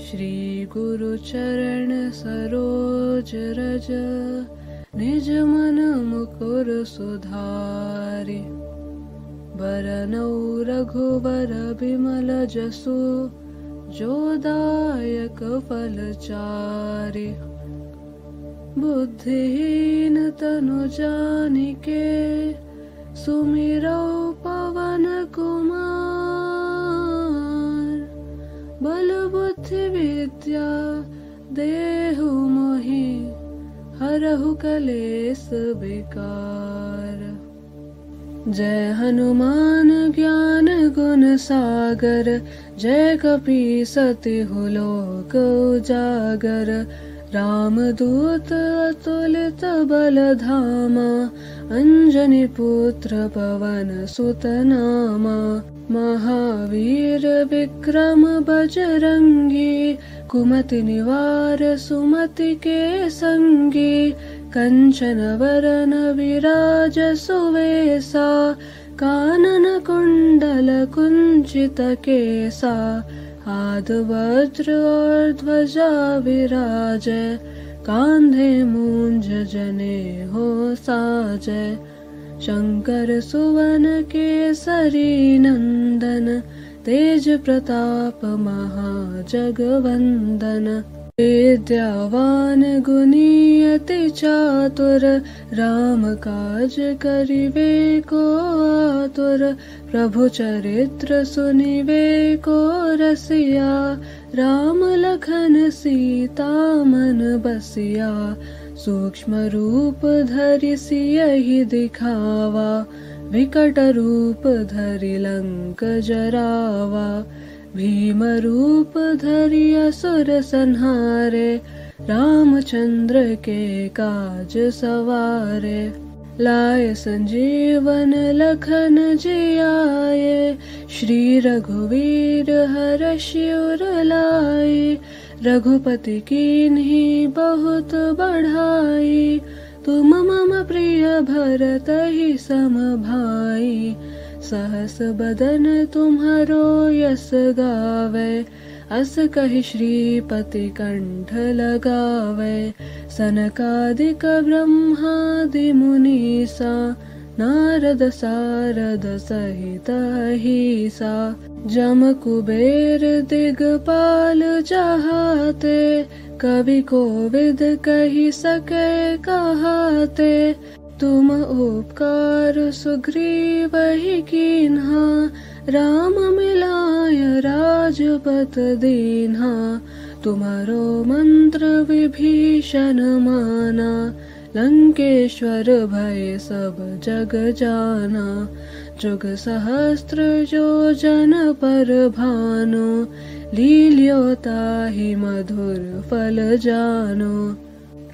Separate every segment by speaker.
Speaker 1: श्री गुरु चरण सरोज रज, निज मन मुकुर सुधारि। बरनौ रघुवर बिमल जसु, जो दायक फल चारि। बुद्धिहीन तनु जानिके, सुमिरौ पवन कुमार। बल बुद्धि विद्या देहु मोहि, हरहु कलेस विकार। जय हनुमान ज्ञान गुण सागर, जय कपीस तिहु लोक उजागर। रामदूत अतुलित बल धामा, अंजनी पुत्र पवन सुत नामा। महावीर विक्रम बजरंगी, कुमति निवार सुमति के संगी। कंचन वरन विराज सुवेसा, कानन कुंडल कुंचित केसा। हाथ वज्र और ध्वजा विराजै, कांधे मूंज जनेऊ साजै। शंकर सुवन केसरी नंदन, तेज प्रताप महाजगवंदन। विद्यावान गुणी अति चातुर, राम काज करिबे को आतुर। प्रभु चरित्र सुनिबे को रसिया, राम लखन सीता मन बसिया। सूक्ष्म रूप धरि सियहि दिखावा, विकट रूप धरि लंक जरावा। भीम रूप धरि असुर संहारे, रामचंद्र के काज सवारे। लाए संजीवन लखन जियाए, श्री रघुवीर हर्षि उर लाए। रघुपति कीन्ही बहुत बढ़ाई, तुम मम प्रिय भरतहि सम भाई। सहस बदन तुम्हरो यस गावै, अस कहि श्रीपति कंठ लगावै। सनकादिक ब्रह्मादि मुनीसा, नारद सारद सहित अहीसा। जम कुबेर दिगपाल जहाते, कवि कोविद कहि सकै कहाते। तुम उपकार सुग्रीवहि कीन्हा, राम मिलाय राजपत दीन्हा। तुम्हारो मंत्र विभीषण माना, लंकेश्वर भय सब जग जाना। जुग सहस्त्र योजन पर भानु, लील्यो ताहि मधुर फल जानो।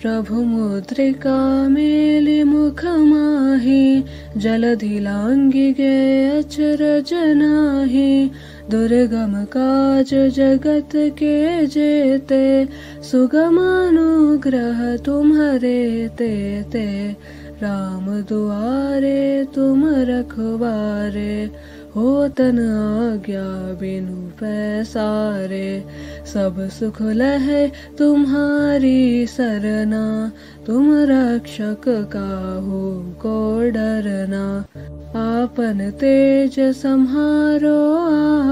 Speaker 1: प्रभु मुद्रिका मेलि मुख माहि, जलधि लांघि गए अचरज नाहि। दुर्गम काज जगत के जेते, सुगम अनुग्रह तुम्हरे तेते। राम दुआरे तुम रखवारे, होतन आज्ञा बिनु पैसारे। सब सुख लहै तुम्हारी सरना, तुम रक्षक काहू को डरना। आपन तेज सम्हारो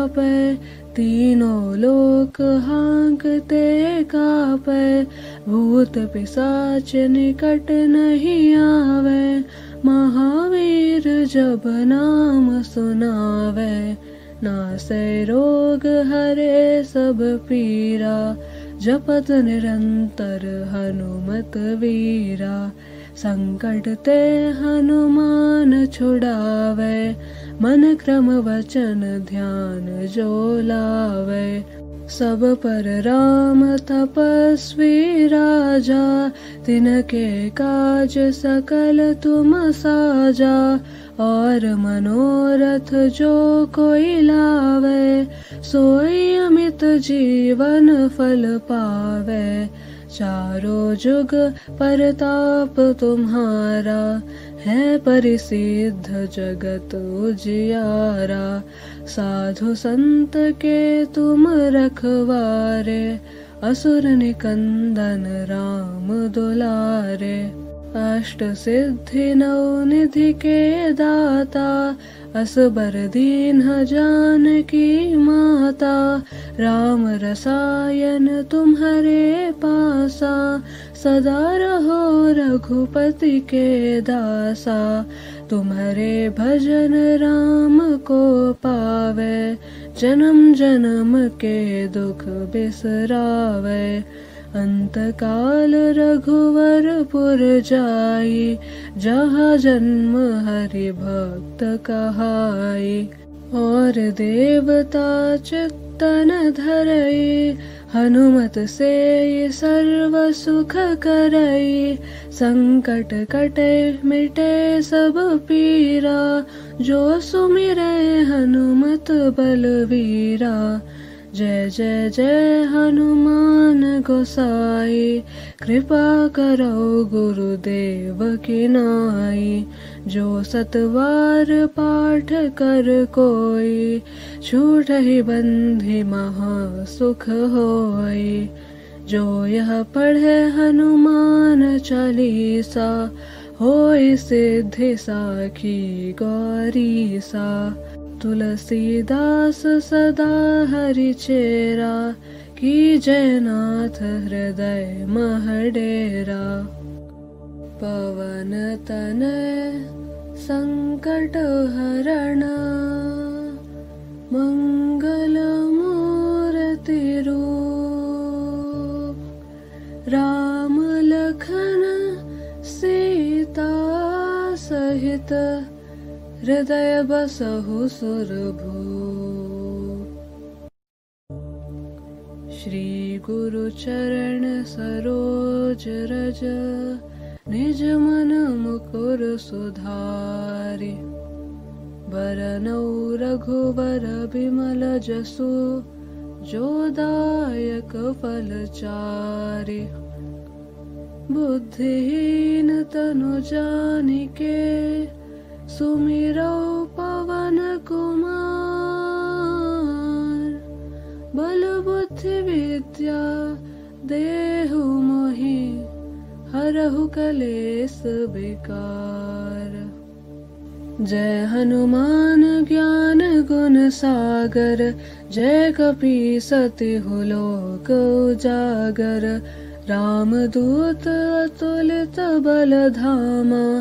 Speaker 1: आपै, तीनों लोक हांकते कापै। भूत पिशाच निकट नहीं आवे, महावीर जब नाम सुनावे। नासै रोग हरे सब पीरा, जपत निरंतर हनुमत वीरा। संकट ते हनुमान छुड़ावे, मन क्रम वचन ध्यान जो लावे। सब पर राम तपस्वी राजा, तिनके काज सकल तुम साजा। और मनोरथ जो कोई लावे, सोई अमित जीवन फल पावे। चारों जुग परताप तुम्हारा, है परिसिद्ध जगत उजियारा। साधु संत के तुम रखवारे, असुर निकंदन राम दुलारे। अष्ट सिद्धि नौ निधि के दाता, असबर दीन जानकी माता। राम रसायन तुम्हारे पासा, सदा रहो रघुपति के दासा। तुम्हारे भजन राम को पावे, जन्म जन्म के दुख बिसरावे। अंत काल रघुवरपुर जाई, जहाँ जन्म हरि भक्त कहाई। और देवता चित्तन धरई, हनुमत से सर्व सुख करई। संकट कटे मिटे सब पीरा, जो सुमिरै हनुमत बलवीरा। जय जय जय हनुमान गोसाई, कृपा करो गुरुदेव की नाई। जो सतवार पाठ कर कोई, छूटहि बंधि महा सुख होई। जो यह पढ़े हनुमान चालीसा, होय सिद्धि साखी गौरीसा। तुलसीदास सदा हरिचेरा, की जयनाथ हृदय महडेरा। पवन तनय संकट हरण, मंगल मूर्ति रूप। राम लखन सीता सहित, हृदय बसहु सुरभूप। श्री गुरु चरण सरोज रज, निज मन मुकुर सुधारि। बरनौ रघुवर बिमल जसु, जो दायक फल चारि। बुद्धिहीन तनु जानिके, सुमिरौ पवन कुमार। बल बुद्धि विद्या देहु मोहि, हरहु कलेस विकार। जय हनुमान ज्ञान गुण सागर, जय कपीसतिहु लोक उजागर। रामदूत अतुलित बल धामा,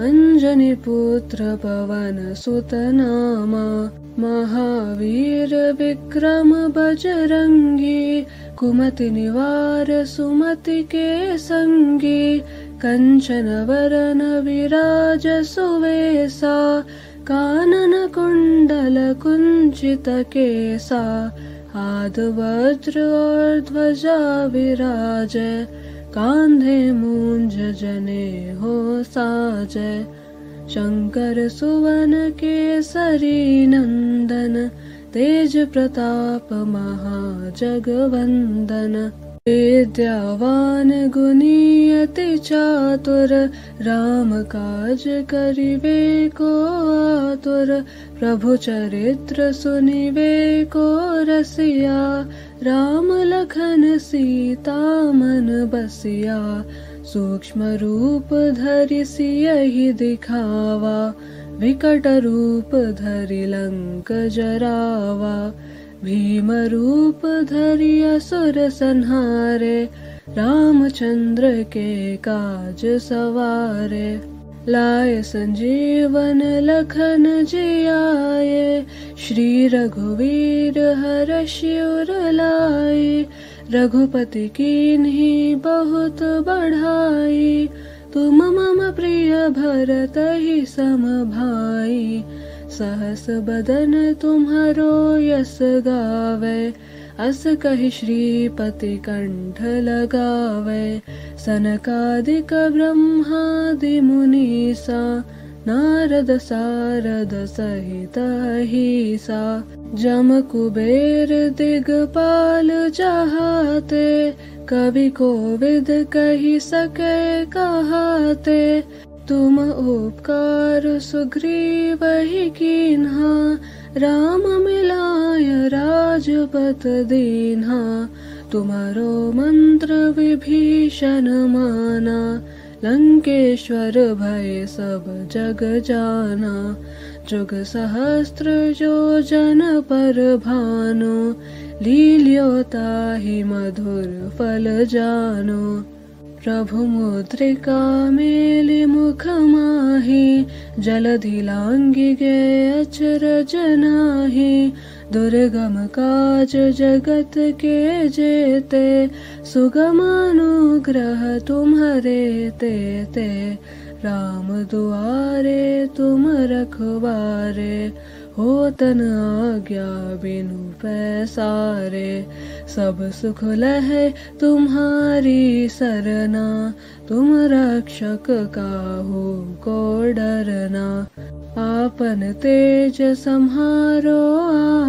Speaker 1: अंजनी पुत्र पवन सुत नामा। महावीर विक्रम बजरंगी, कुमति निवार सुमति के संगी। कंचन वरन विराज सुवेसा, कानन कुंडल कुंचित केसा। हाथ वज्र और ध्वजा विराजै, कांधे मूंज जनेऊ साजै। शंकर सुवन केसरी नंदन, तेज प्रताप महाजगवंदन। विद्यावान गुणी अति चातुर, राम काज करिवे को आतुर। प्रभु चरित्र सुनिवे को रसिया, राम लखन सीता मन बसिया। सूक्ष्म रूप धरि सियहि दिखावा, विकट रूप धरि लंक जरावा। भीम रूप धरि असुर संहारे, रामचंद्र के काज सवारे। लाए संजीवन लखन जियाए, श्री रघुवीर हर्षि उर लाए। रघुपति कीन्ही बहुत बढ़ाई, तुम मम प्रिय भरतहि सम भाई। सहस बदन तुम्हारो यस गावे, अस कहि श्रीपति कंठ लगावे। सनकादिक ब्रह्मादि मुनीसा, नारद सारद सहित अहीसा। जम कुबेर दिगपाल जहाते, कवि कोविद कहि सके कहाते। तुम उपकार सुग्रीव ही कीन्हा, राम मिलाय राजपत दीन्हा, तुम्हारो मंत्र विभीषण माना। लंकेश्वर भय सब जग जाना, जुग सहस्त्र योजन पर भानु। लील्यो ताहि मधुर फल जानो, प्रभु मुद्रिका मेलि मुख माहि। जलधि लांघि गए अचरज नाहि, दुर्गम काज जगत के जेते। सुगम अनुग्रह तुम्हरे तेते, राम दुआरे तुम रखवारे। होतन आज्ञा बिनु पैसारे, सब सुख लहै तुम्हारी सरना। तुम रक्षक काहू को डरना, आपन तेज सम्हारो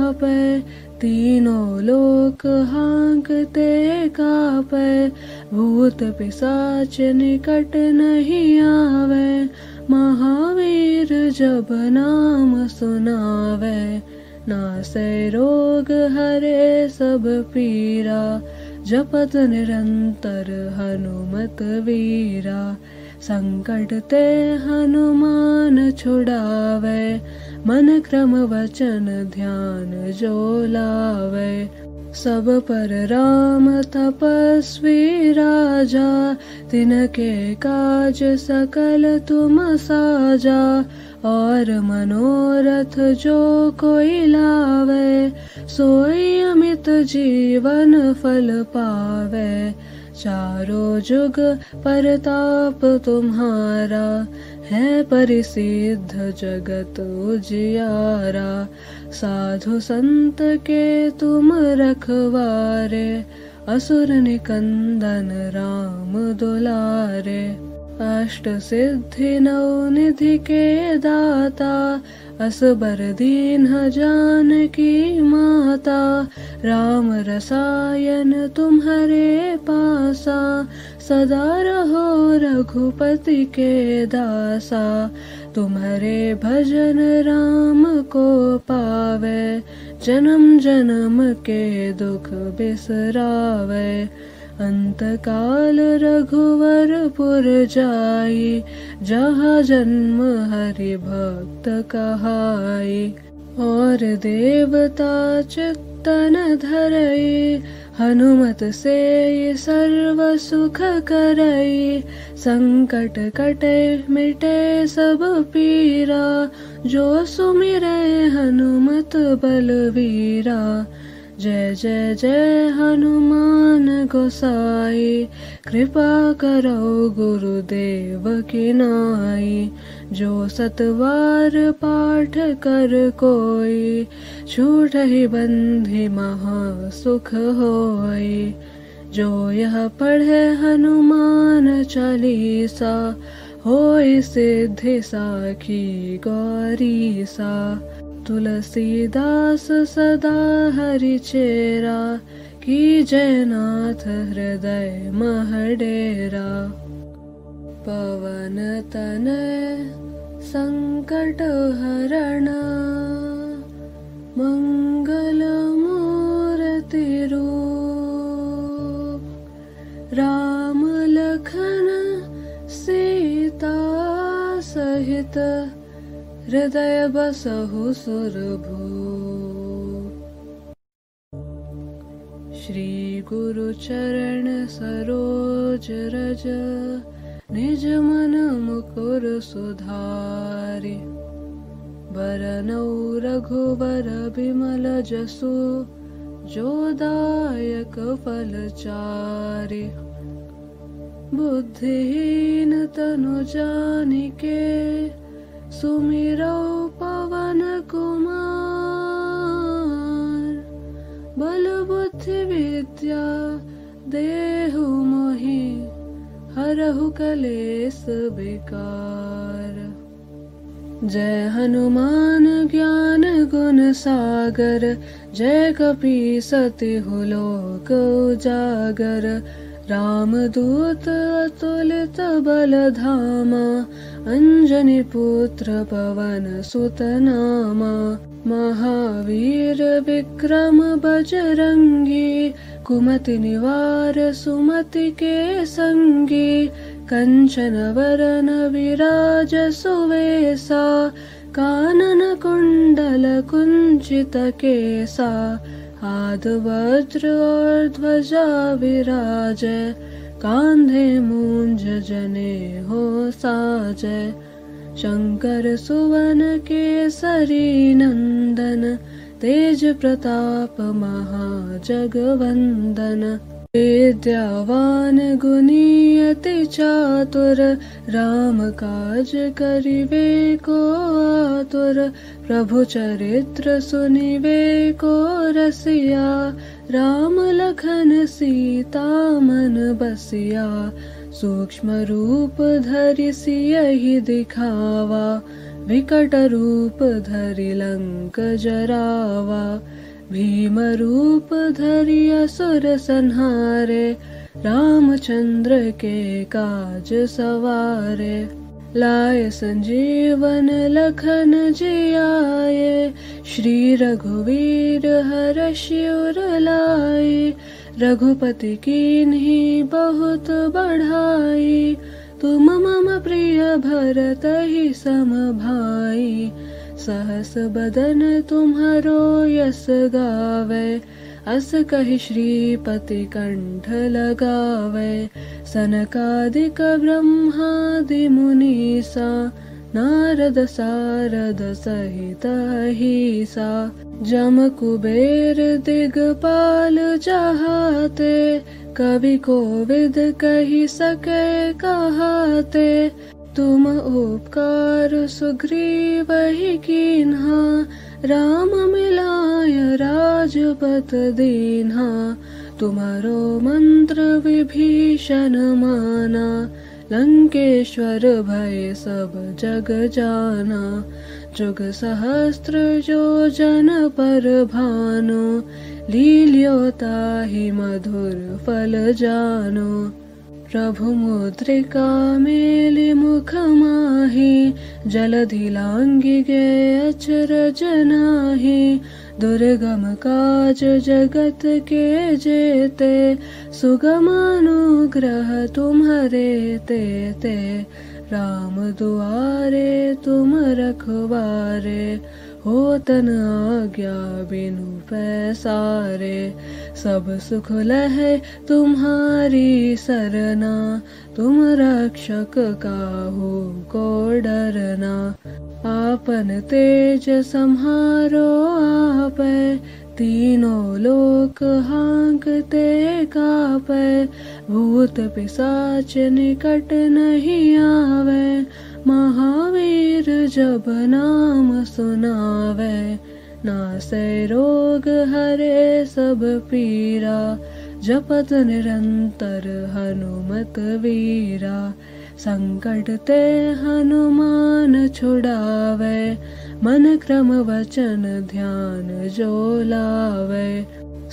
Speaker 1: आपै। तीनों लोक हाँकते कापै, भूत पिशाच निकट नहीं आवे। महावीर जब नाम सुनावे, नासै रोग हरे सब पीरा। जपत निरंतर हनुमत वीरा, संकट ते हनुमान छुड़ावे। मन क्रम वचन ध्यान जो लावे, सब पर राम तपस्वी राजा। तिनके काज सकल तुम साजा, और मनोरथ जो कोई लावे। सोई अमित जीवन फल पावे, चारों जुग परताप तुम्हारा। है परिसिद्ध जगत उजियारा, साधु संत के तुम रखवारे। असुर निकंदन राम दुलारे, अष्ट सिद्धि नौ निधि के दाता। असबर दीन्ह जानकी माता, राम रसायन तुम्हारे पासा। सदा रहो रघुपति के दासा, तुम्हारे भजन राम को पावे। जन्म जन्म के दुख बिसरावे, अंत काल रघुवर पुर जाई। जहाँ जन्म हरि भक्त कहाई, और देवता चित्तन धरई। हनुमत से सर्व सुख करई, संकट कटे मिटे सब पीरा। जो सुमिरै हनुमत बलवीरा, जय जय जय हनुमान गोसाई। कृपा करो गुरुदेव की नाई, जो सतवार पाठ कर कोई। छूटहि बंधि महा सुख होई, जो यह पढ़े हनुमान चालीसा। होय सिद्धि साखी गौरीसा, तुलसीदास सदा हरि चेरा। की जयनाथ हृदय मह डेरा, पवन तनय संकट हरणा। मंगल मूर्ति रूप, राम लखन सीता सहित। हृदय बसहु सुरभूप, श्री गुरु चरण सरोज रज। निज मन मुकुर सुधारि, बरनौ रघुवर बिमल जसु। जो दायक फल चारि, बुद्धिहीन तनु जानिके। सुमिरौ पवन कुमार, बल बुद्धि विद्या देहु मोहि। हरहु कलेस विकार, जय हनुमान ज्ञान गुण सागर। जय कपीसति लोक उजागर, रामदूत अतुलित बलधामा, अंजनी पुत्र पवन सुत नामा। महावीर विक्रम बजरंगी, कुमति निवार सुमति के संगी। कंचन वरन विराज सुवेसा, कानन कुंडल कुंचित केसा। हाथ वज्र और ध्वजा विराजै, कांधे मूंज जने हो साजै। शंकर सुवन केसरी नंदन, तेज प्रताप महाजगवंदन। विद्यावान गुणी अति चातुर, राम काज करिवे को आतुर। प्रभु चरित्र सुनिवे को रसिया, राम लखन सीता मन बसिया। सूक्ष्म रूप धरि सियहि दिखावा, विकट रूप धरि लंक जरावा। भीम रूप धरि असुर संहारे, रामचंद्र के काज सवारे। लाए संजीवन लखन जियाए, श्री रघुवीर हर्षि उर लाए। रघुपति कीन्ही बहुत बढ़ाई, तुम मम प्रिय भरतहि सम भाई। सहस बदन तुम्हरो यस गावे, अस कहि श्रीपति कंठ लगावे। सनकादिक ब्रह्मादि मुनीसा, नारद सारद सहित अहिसा। जम कुबेर दिगपाल जहाते, कवि कोविद कहि सके कहाते। तुम उपकार सुग्रीवहि कीन्हा, राम मिलाय राजपत दीन्हा। तुम्हारो मंत्र विभीषण माना, लंकेश्वर भय सब जग जाना। जुग सहस्त्र जो जन पर भानो, लील्यो ताहि मधुर फल जानो। प्रभु मुद्रिका मेलि मुख माहि, जलधि लांघि गए अचरज नाहि। दुर्गम काज जगत के जेते, सुगम अनुग्रह तुम्हरे तेते। राम दुआरे तुम रखवारे, होतन आज्ञा बिनु पैसारे। सब सुख लहै तुम्हारी सरना, तुम रक्षक काहू को डरना। आपन तेज सम्हारो आपै, तीनों लोक हाँकते कापै। भूत पिशाच निकट नहीं आवे, महावीर जब नाम सुनावे। नासै रोग हरे सब पीरा, जपत निरंतर हनुमत वीरा। संकट ते हनुमान छुड़ावे, मन क्रम वचन ध्यान जो लावे।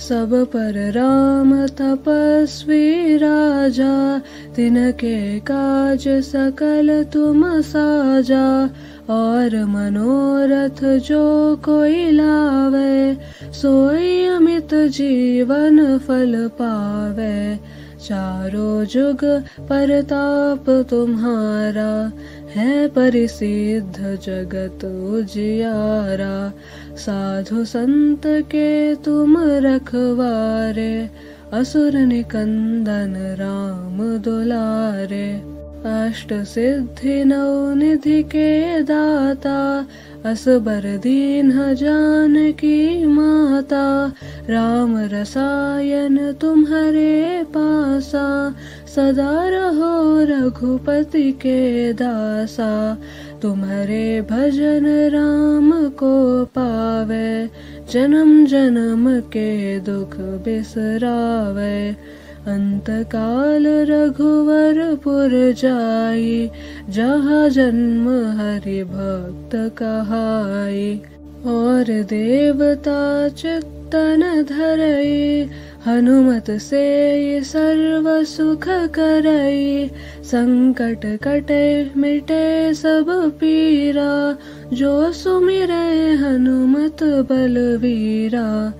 Speaker 1: सब पर राम तपस्वी राजा, तिनके काज सकल तुम साजा। और मनोरथ जो कोई लावे, सोई अमित जीवन फल पावे। चारों जुग परताप तुम्हारा, है परिसिद्ध जगत उजियारा। साधु संत के तुम रखवारे, असुर निकंदन राम दुलारे। अष्ट सिद्धि नौ निधि के दाता, असबर दीन्ह जानकी माता। राम रसायन तुम्हारे पासा, सदा रहो रघुपति के दासा। तुम्हारे भजन राम को पावे, जन्म जन्म के दुख बिसरावे। अंत काल रघुवर पुर जाई, जहाँ जन्म हरि भक्त कहाई। और देवता चित्तन धरई, हनुमत से सर्व सुख करई, संकट कटे मिटे सब पीरा, जो सुमिरै हनुमत बलवीरा।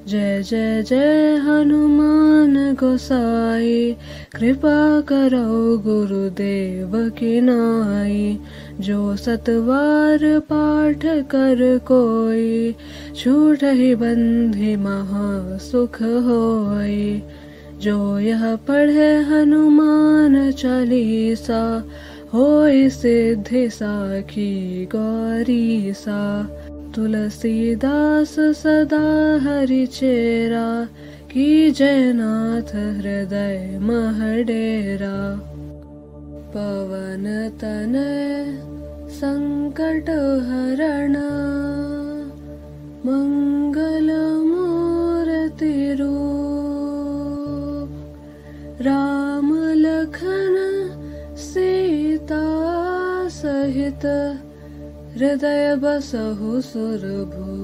Speaker 1: जय जय जय हनुमान गोसाई, कृपा करो गुरुदेव की नाई। जो सतवार पाठ कर कोई, छूटहि बंधि महा सुख होई। जो यह पढ़े हनुमान चालीसा, होय सिद्धि साखी गौरीसा। तुलसीदास सदा हरिचेरा, की जयनाथ हृदय मह डेरा। पवन तनय संकट हरण, मंगल मूर्ति रूप। राम लखन सीता सहित, हृदय बसहु सुरभूप।